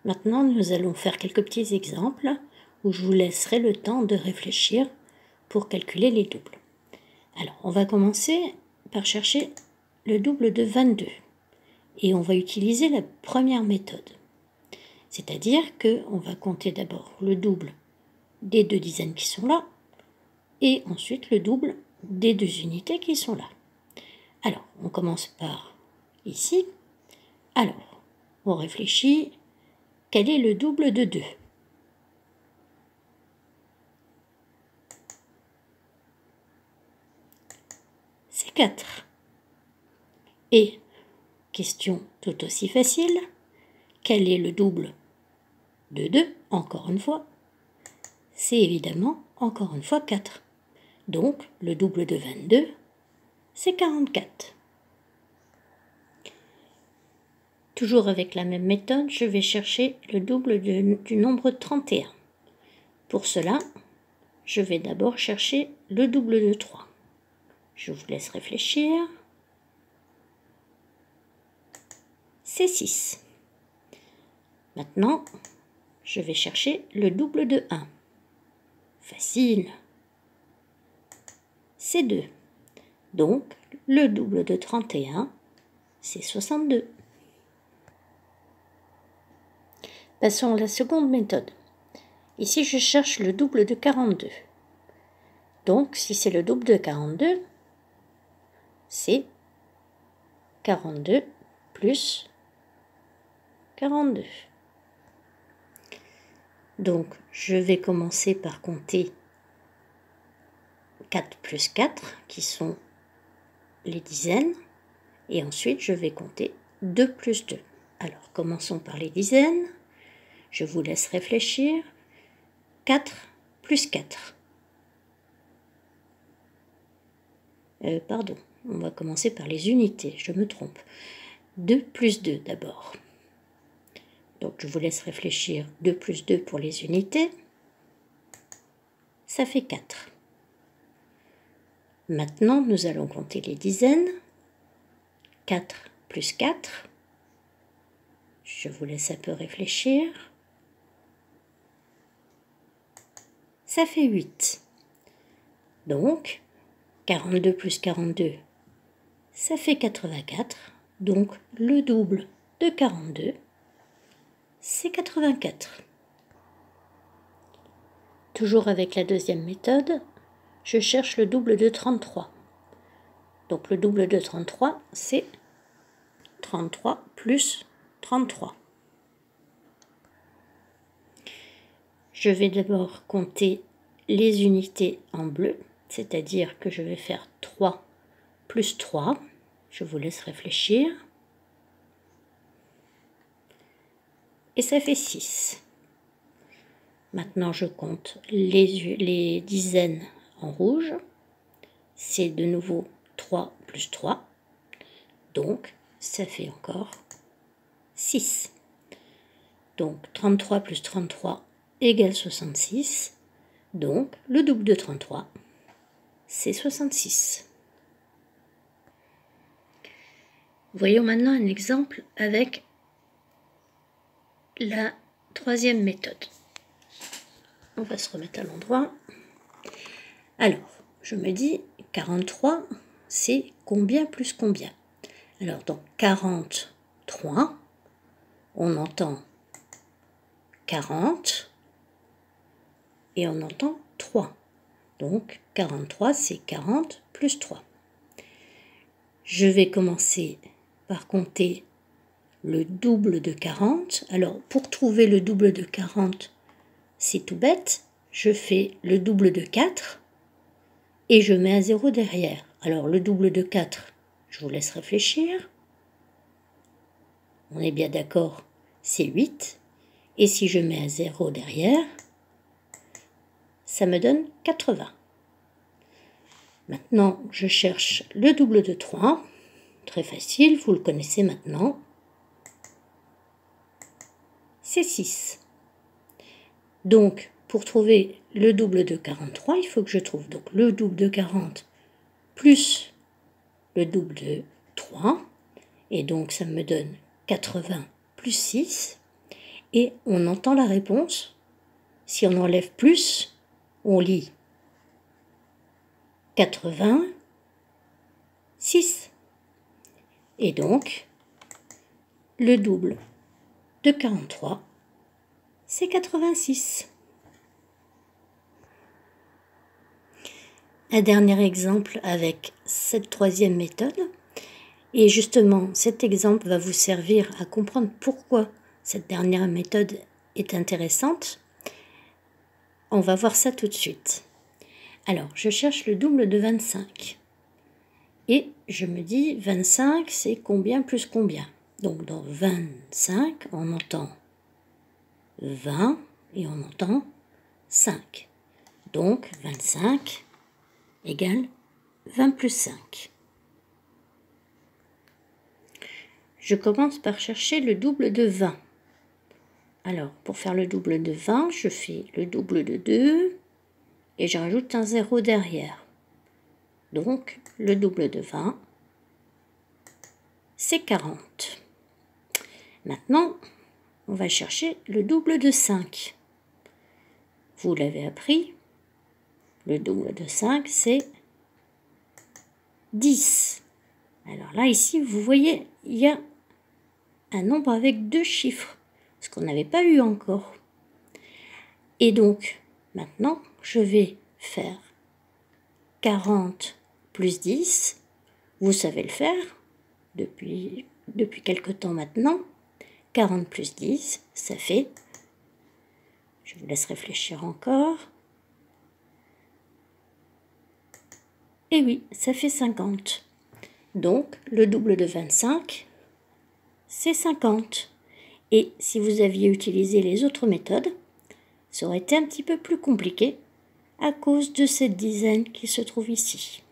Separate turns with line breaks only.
Maintenant, nous allons faire quelques petits exemples où je vous laisserai le temps de réfléchir pour calculer les doubles. Alors, on va commencer par chercher le double de 22 et on va utiliser la première méthode. C'est-à-dire qu'on va compter d'abord le double des deux dizaines qui sont là et ensuite le double des deux unités qui sont là. Alors, on commence par ici. Alors, on réfléchit. Quel est le double de 2? C'est 4. Et, question tout aussi facile, quel est le double de 2? Encore une fois, c'est évidemment encore une fois 4. Donc, le double de 22, c'est 44. Toujours avec la même méthode, je vais chercher le double du nombre 31. Pour cela, je vais d'abord chercher le double de 3. Je vous laisse réfléchir. C'est 6. Maintenant, je vais chercher le double de 1. Facile. C'est 2. Donc, le double de 31, c'est 62. Passons à la seconde méthode. Ici, je cherche le double de 42. Donc, si c'est le double de 42, c'est 42 plus 42. Donc, je vais commencer par compter 4 plus 4, qui sont les dizaines. Et ensuite, je vais compter 2 plus 2. Alors, commençons par les dizaines. Je vous laisse réfléchir. 4 plus 4. Pardon, on va commencer par les unités, je me trompe. 2 plus 2 d'abord. Donc, je vous laisse réfléchir. 2 plus 2 pour les unités. Ça fait 4. Maintenant, nous allons compter les dizaines. 4 plus 4. Je vous laisse un peu réfléchir. Ça fait 8. Donc, 42 plus 42, ça fait 84. Donc, le double de 42, c'est 84. Toujours avec la deuxième méthode, je cherche le double de 33. Donc, le double de 33, c'est 33 plus 33. Je vais d'abord compter les unités en bleu, c'est-à-dire que je vais faire 3 plus 3. Je vous laisse réfléchir. Et ça fait 6. Maintenant, je compte les dizaines en rouge. C'est de nouveau 3 plus 3. Donc, ça fait encore 6. Donc, 33 plus 33 égale 66. Donc, le double de 33, c'est 66. Voyons maintenant un exemple avec la troisième méthode. On va se remettre à l'endroit. Alors, je me dis 43, c'est combien plus combien? Alors, dans 43, on entend 40 et on entend 3. Donc, 43, c'est 40 plus 3. Je vais commencer par compter le double de 40. Alors, pour trouver le double de 40, c'est tout bête. Je fais le double de 4 et je mets un 0 derrière. Alors, le double de 4, je vous laisse réfléchir. On est bien d'accord, c'est 8. Et si je mets un 0 derrière, ça me donne 80. Maintenant, je cherche le double de 3. Très facile, vous le connaissez maintenant. C'est 6. Donc, pour trouver le double de 43, il faut que je trouve donc le double de 40 plus le double de 3. Et donc, ça me donne 80 plus 6. et on entend la réponse. Si on enlève plus, on lit 86. Et donc, le double de 43, c'est 86. Un dernier exemple avec cette troisième méthode. Et justement, cet exemple va vous servir à comprendre pourquoi cette dernière méthode est intéressante. On va voir ça tout de suite. Alors, je cherche le double de 25. Et je me dis, 25, c'est combien plus combien? Donc, dans 25, on entend 20 et on entend 5. Donc, 25 égale 20 plus 5. Je commence par chercher le double de 20. Alors, pour faire le double de 20, je fais le double de 2 et je rajoute un 0 derrière. Donc, le double de 20, c'est 40. Maintenant, on va chercher le double de 5. Vous l'avez appris, le double de 5, c'est 10. Alors là, ici, vous voyez, il y a un nombre avec 2 chiffres, ce qu'on n'avait pas eu encore. Et donc, maintenant, je vais faire 40 plus 10. Vous savez le faire depuis quelque temps maintenant. 40 plus 10, ça fait... Je vous laisse réfléchir encore. Et oui, ça fait 50. Donc, le double de 25, c'est 50. Et si vous aviez utilisé les autres méthodes, ça aurait été un petit peu plus compliqué à cause de cette dizaine qui se trouve ici.